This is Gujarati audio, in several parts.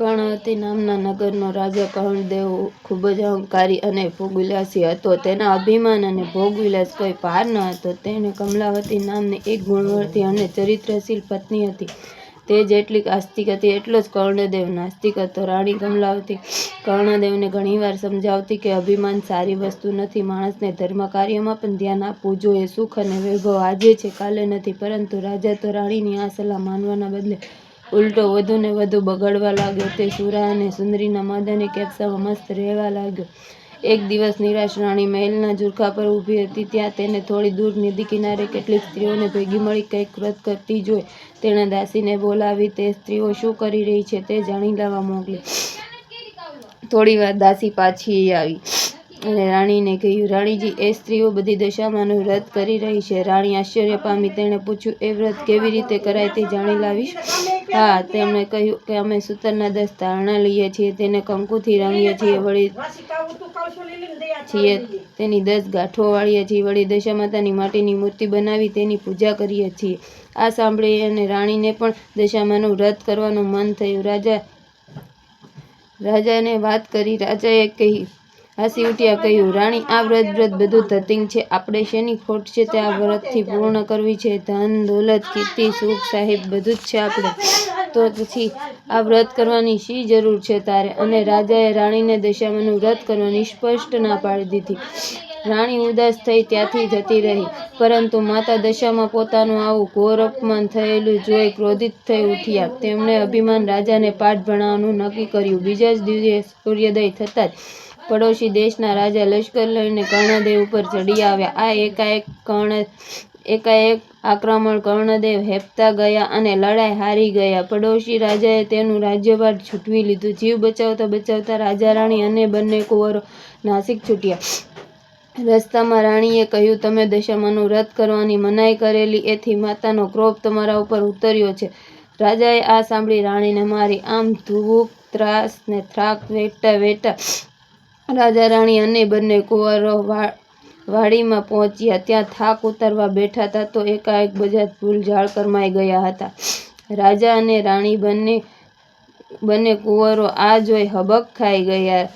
કર્ણવતી નામના નગરનો રાજા કર્ણદેવ ખૂબ જ અહંકારી અને ભોગવિલાસી હતો. તેના અભિમાન અને ભોગવિલાસ કોઈ પાર ન હતો. તેને કમલાવતી નામની એક ગુણવંતી અને ચરિત્રશીલ પત્ની હતી. તે જેટલી આસ્તિક હતી એટલો જ કર્ણદેવ નાસ્તિક હતો. રાણી કમલાવતી કર્ણદેવને ઘણીવાર સમજાવતી કે અભિમાન સારી વસ્તુ નથી. માણસને ધર્મ કાર્યમાં પણ ધ્યાન આપવું જોઈએ. સુખ અને વૈભવ આજે છે, કાલે નથી. પરંતુ રાજા તો રાણીની આ સલાહ માનવાના બદલે ઉલટો વધુ ને વધુ બગડવા લાગ્યો. તે સુરા અને સુંદરીના મદની કેપ્સામાં મસ્ત રહેવા લાગ્યો. એક દિવસ નિરાશ રાણી મહેલના ઝૂરખા પર ઊભી હતી. ત્યાં તેને થોડી દૂર નદી કિનારે કેટલીક સ્ત્રીઓને ભેગી મળી કંઈક વ્રત કરતી જોઈ. તેણે દાસીને બોલાવી તે સ્ત્રીઓ શું કરી રહી છે તે જાણી લેવા મોકલી. થોડીવાર દાસી પાછી આવી અને રાણીને કહ્યું, રાણીજી, એ સ્ત્રીઓ બધી દશામાનું વ્રત કરી રહી છે. રાણી આશ્ચર્ય પામી. તેણે પૂછ્યું, એ વ્રત કેવી રીતે કરાય તે જાણી લાવીશ? હા, તેમણે કહ્યું કે અમે સૂતરના 10 તારણા લઈએ છીએ, તેને કંકુથી રંગીએ છીએ, વળી તેની 10 ગાંઠો વાળીએ છીએ, વળી દશામાતાની માટીની મૂર્તિ બનાવી તેની પૂજા કરીએ છીએ. આ સાંભળી અને રાણીને પણ દશામાનું વ્રત કરવાનું મન થયું. રાજાને વાત કરી. રાજાએ હસી ઉઠ્યા કહ્યું, રાણી, આ વ્રત બધું ધતિંગ છે. આપણે શેની ખોટ છે તે આ વ્રતથી પૂર્ણ કરવી છે. ધન, દોલત, કીર્તિ, સુખ, સાહિબ બધું જ છે આપણે. તો પછી આ વ્રત કરવાની શી જરૂર છે તારે? અને રાજાએ રાણીને દશામાનું વ્રત કરવાની સ્પષ્ટ ના પાડી દીધી. રાણી ઉદાસ થઈ ત્યાંથી જતી રહી. પરંતુ માતા દશામાં પોતાનું આવું ઘોર અપમાન થયેલું જોઈ ક્રોધિત થઈ ઉઠ્યા. તેમણે અભિમાન રાજાને પાઠ ભણાવવાનું નક્કી કર્યું. બીજા જ દિવસે સૂર્યોદય થતાં જ પડોશી દેશના રાજા લશ્કર લઈને કર્ણદેવ ઉપર ચડી આવ્યા. આ એકાએક આક્રમણ કર્ણદેવ હેપતા ગયા અને લડાઈ હારી ગયા. પડોશી રાજાએ તેનું રાજ્યભાર છૂટવી લીધું. જીવ બચાવતા બચાવતા રાજા રાણી અને બંને કુંવરો નાસિક છૂટ્યા. રસ્તામાં રાણીએ કહ્યું, તમે દશામાનું વ્રત કરવાની મનાઈ કરેલી, એથી માતાનો ક્રોધ તમારા ઉપર ઉતર્યો છે. રાજાએ આ સાંભળી રાણીને મારી. આમ ભૂખ, ત્રાસ ને થાક વેઠતા રાજા રાણી અને બંને કુંવરો વાડીમાં પહોંચ્યા. ત્યાં થાક ઉતારવા બેઠા હતા તો એકાએક બધા ફૂલ ઝાડ કરમાઈ ગયા હતા. રાજા અને રાણી બંને કુંવરો આ જોઈ હબક ખાઈ ગયા.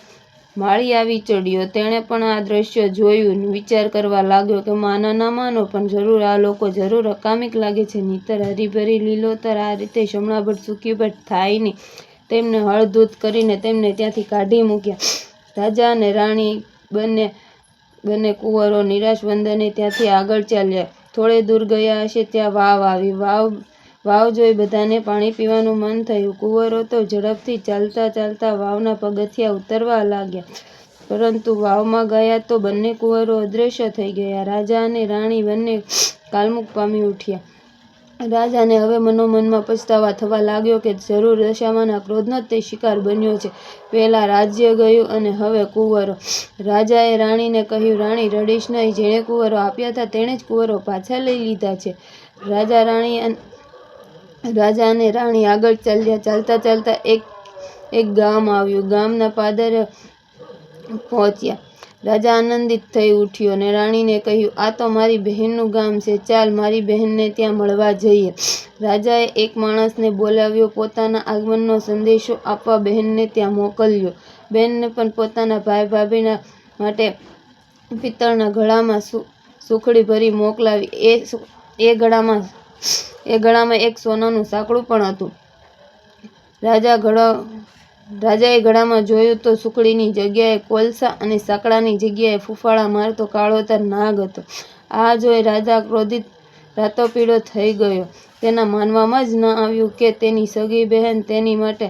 માળી આવી ચડ્યો. તેણે પણ આ દ્રશ્ય જોયું. વિચાર કરવા લાગ્યો કે માનો ન માનો પણ જરૂર આ લોકો જરૂર અકામિક લાગે છે. નહીંતર હરીભરી લીલોતર આ રીતે શમણાભર સૂકીભર થાય નહીં. તેમને હળધૂત કરીને તેમને ત્યાંથી કાઢી મૂક્યા. રાજા અને રાણી બંને કુંવરો નિરાશ વદને ત્યાંથી આગળ ચાલ્યા. થોડે દૂર ગયા હશે ત્યાં વાવ આવી. વાવ જોઈ બધાને પાણી પીવાનું મન થયું. કુંવરો તો ઝડપથી ચાલતા ચાલતા વાવના પગથિયાં ઉતરવા લાગ્યા. પરંતુ વાવમાં ગયા તો બંને કુંવરો અદૃશ્ય થઈ ગયા. રાજા અને રાણી બંને કાલમુખ પામી ઉઠ્યા. રાજાને હવે મનોમનમાં પછતાવા થવા લાગ્યો કે જરૂર દશામાના ક્રોધનો જ તે શિકાર બન્યો છે. પહેલાં રાજ્ય ગયું અને હવે કુંવરો. રાજાએ રાણીને કહ્યું, રાણી, રડીશ નહીં. જેણે કુંવરો આપ્યા હતા તેણે જ કુંવરો પાછા લઈ લીધા છે. રાજા અને રાણી આગળ ચાલ્યા. ચાલતા ચાલતા એક ગામ આવ્યું. ગામના પાદરે પહોંચ્યા. રાજા આનંદિત થઈ ઉઠ્યો અને રાણીને કહ્યું, આ તો મારી બહેનનું ગામ છે. ચાલ મારી બહેનને ત્યાં મળવા જઈએ. રાજાએ એક માણસને બોલાવ્યો. પોતાના આગમનનો સંદેશો આપવા બહેનને ત્યાં મોકલ્યો. બહેનને પણ પોતાના ભાઈ ભાભીના માટે પિત્તળના ઘડામાં સુખડી ભરી મોકલાવી. એ ઘડામાં એક સોનાનું સાંકળું પણ હતું. રાજાએ ઘડામાં જોયું તો સુખડીની જગ્યાએ કોલસા અને સાંકળાની જગ્યાએ ફૂફાડા મારતો કાળોતર નાગ હતો. આ જોઈ રાજા ક્રોધિત રાતોપીળો થઈ ગયો. તેના માનવામાં જ ન આવ્યું કે તેની સગી બહેન તેની માટે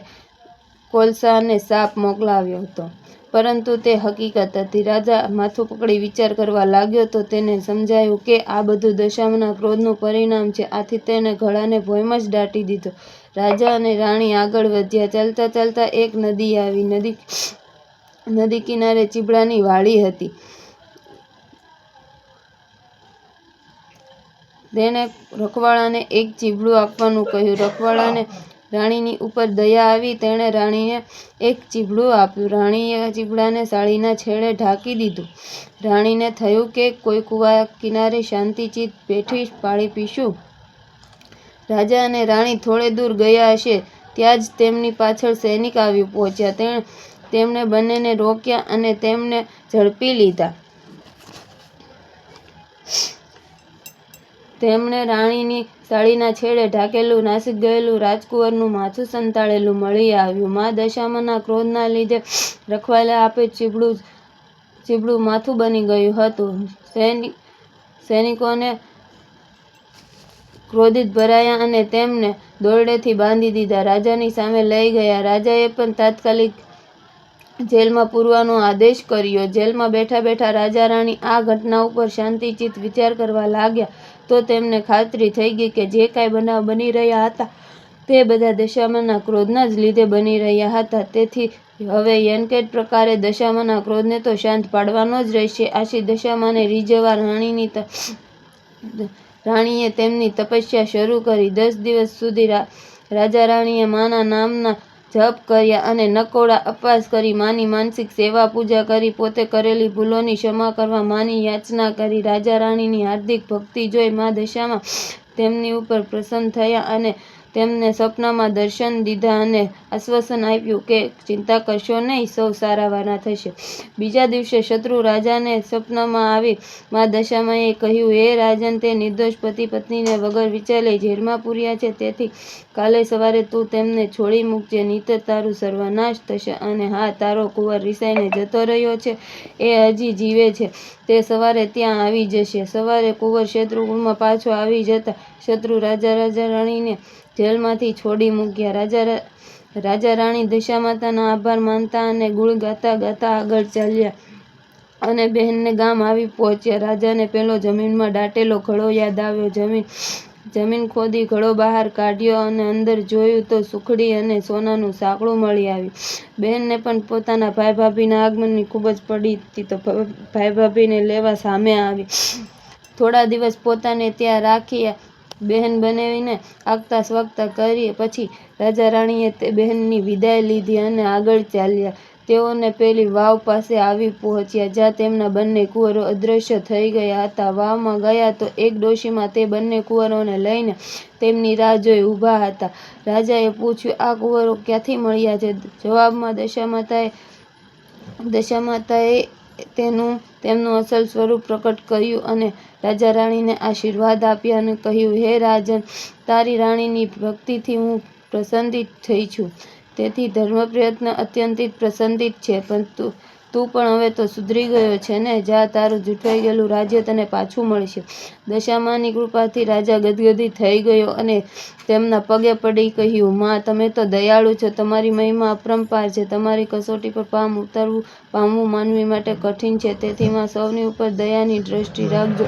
કોલસા અને સાપ મોકલાવ્યો હતો. પરંતુ તે હકીકત હતી. રાજા માથું પકડી વિચાર કરવા લાગ્યો તો તેને સમજાયું કે આ બધું દશામાના ક્રોધનું પરિણામ છે. આથી તેણે ઘડાને ભોંયમાં જ દાટી દીધો. રાજા અને રાણી આગળ વધ્યા. ચાલતા ચાલતા એક નદી આવી. નદી કિનારે ચીબડાની વાડી હતી. તેણે રખવાળાને એક ચીબડું આપવાનું કહ્યું. રખવાળાને રાણીની ઉપર દયા આવી. તેણે રાણીને એક ચીબડું આપ્યું. રાણીએ ચીબડાને સાડીના છેડે ઢાંકી દીધું. રાણીને થયું કે કોઈ કૂવા કિનારે શાંતિચિત્ત બેઠી પાણી પીશું. રાજા અને રાણી થોડે દૂર ગયા હશે ત્યાં જ તેમની પાછળ સૈનિક આવી પહોંચ્યા. તેમણે બંનેને રોક્યા અને તેમને ઝડપી લીધા. તેમણે રાણીની સાડીના છેડે ઢાંકેલું નાસી ગયેલું રાજકુંવરનું માથું સંતાડેલું મળી આવ્યું. મા દશામાના ક્રોધના લીધે રખવાલે આપે ચીબડું માથું બની ગયું હતું. સૈનિકોને ક્રોધિત ભરાયા અને તેમને દોરડેથી બાંધી દીધા. રાજાની સામે લઈ ગયા. રાજાએ પણ તાત્કાલિક જેલમાં પૂરવાનો આદેશ કર્યો. જેલમાં બેઠા બેઠા રાજા રાણી આ ઘટના ઉપર શાંતિચિત્ત વિચાર કરવા લાગ્યા તો તેમને ખાતરી થઈ ગઈ કે જે કાંઈ બનાવ બની રહ્યા હતા તે બધા દશામાના ક્રોધના જ લીધે બની રહ્યા હતા. તેથી હવે યેનકેટ પ્રકારે દશામાના ક્રોધને તો શાંત પાડવાનો જ રહેશે. આથી દશામાને રીઝવવા રાણીએ તેમની તપસ્યા શરૂ કરી. 10 દિવસ સુધી રાજા રાણીએ માના નામના જપ કર્યા અને નકોડા ઉપવાસ કરી માની માનસિક સેવા પૂજા કરી. પોતે કરેલી ભૂલોની ક્ષમા કરવા માની યાચના કરી. રાજા રાણીની હાર્દિક ભક્તિ જોઈ મા દશામાં તેમની ઉપર પ્રસન્ન થયા અને તેમને સપનામાં દર્શન દીધા અને આશ્વાસન આપ્યું કે ચિંતા કરશો નહીં, સૌ સારાવાના થશે. બીજા દિવસે શત્રુ રાજાને સપનામાં આવી મા દશામાએ કહ્યું, હે રાજન, તે નિર્દોષ પતિ પત્નીને વગર વિચારે જેલમાં પૂર્યા છે. તેથી કાલે સવારે તું તેમને છોડી મૂકજે, નહીંતર તારું સર્વનાશ થશે. અને હા, તારો કુંવર રિસાઈને જતો રહ્યો છે, એ હજી જીવે છે. તે સવારે ત્યાં આવી જશે. સવારે કુંવર શત્રુકુળમાં પાછો આવી જતા શત્રુ રાજા રાણીને જેલમાંથી છોડી મૂક્યા. રાજા રાણી દશામાતાના આભાર માનતા અને ગુણ ગાતા ગાતા આગળ ચાલ્યા અને બહેનને ગામ આવી પહોંચ્યા. રાજાને પેલો જમીનમાં દાટેલો ઘડો યાદ આવ્યો. જમીન ખોદી ઘડો બહાર કાઢ્યો અને અંદર જોયું તો સુખડી અને સોનાનું સાંકળું મળી આવ્યું. બહેનને પણ પોતાના ભાઈ ભાભીના આગમનની ખૂબ જ પડી હતી તો ભાઈ ભાભીને લેવા સામે આવી. થોડા દિવસ પોતાને ત્યાં રાખ્યા. બહેન બંનેને આગતા સ્વાગતા કરી પછી રાજા રાણીએ તે બહેનની વિદાય લીધી અને આગળ ચાલ્યા. તેઓને પેલી વાવ પાસે આવી પહોંચ્યા જ્યાં તેમના બંને કુંવરો અદૃશ્ય થઈ ગયા હતા. વાવમાં ગયા તો એક ડોશીમા તે બંને કુંવરોને લઈને તેમની રાહ જોઈ ઊભા હતા. રાજાએ પૂછ્યું, આ કુંવરો ક્યાંથી મળ્યા છે? જવાબમાં દશામાતાએ તેમનું અસલ સ્વરૂપ પ્રકટ કર્યું અને રાજા રાણીને આશીર્વાદ આપ્યા અને કહ્યું, હે રાજન, તારી રાણીની ભક્તિથી હું પ્રસન્નિત થઈ છું. તેથી ધર્મપ્રયત્ન અત્યંત પ્રસન્નિત છે. પણ તું પણ હવે તો સુધરી ગયો છે ને? જા, તારું જૂઠવાઈ ગયેલું રાજ્ય તને પાછું મળશે. દશામાની કૃપાથી રાજા ગદગદિત થઈ ગયો અને તેમના પગે પડી કહ્યું, મા, તમે તો દયાળુ છો, તમારી મહિમા અપરંપાર છે. તમારી કસોટી પર પામવું માનવી માટે કઠિન છે. તેથી મા, સૌની ઉપર દયાની દ્રષ્ટિ રાખજો.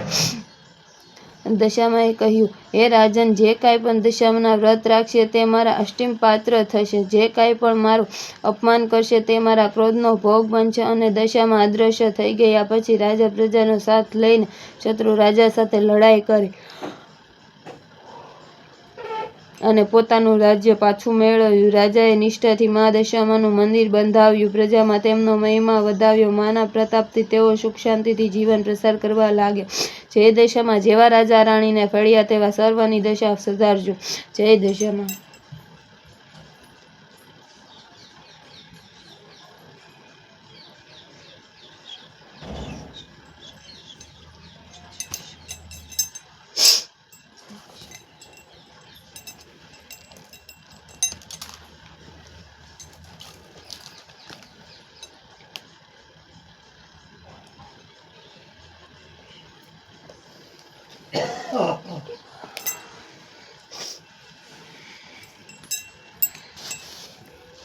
દશામાએ કહ્યું, હે રાજન, જે કાંઈ પણ દશામાના વ્રત રાખશે તે મારા અષ્ટીમ પાત્ર થશે. જે કાંઈ પણ મારું અપમાન કરશે તે મારા ક્રોધનો ભોગ બનશે. અને દશામા અદૃશ્ય થઈ ગયા પછી રાજા પ્રજાનો સાથ લઈને શત્રુ રાજા સાથે લડાઈ કરી અને પોતાનું રાજ્ય પાછું મેળવ્યું. રાજાએ નિષ્ઠાથી મા દશામાનું મંદિર બંધાવ્યું. પ્રજામાં તેમનો મહિમા વધાવ્યો. માના પ્રતાપથી તેઓ સુખ શાંતિથી જીવન પ્રસાર કરવા લાગ્યા. જય દશામા. જેવા રાજા રાણીને ફળ્યા તેવા સર્વની દશા સુધારજો. જય દશામા.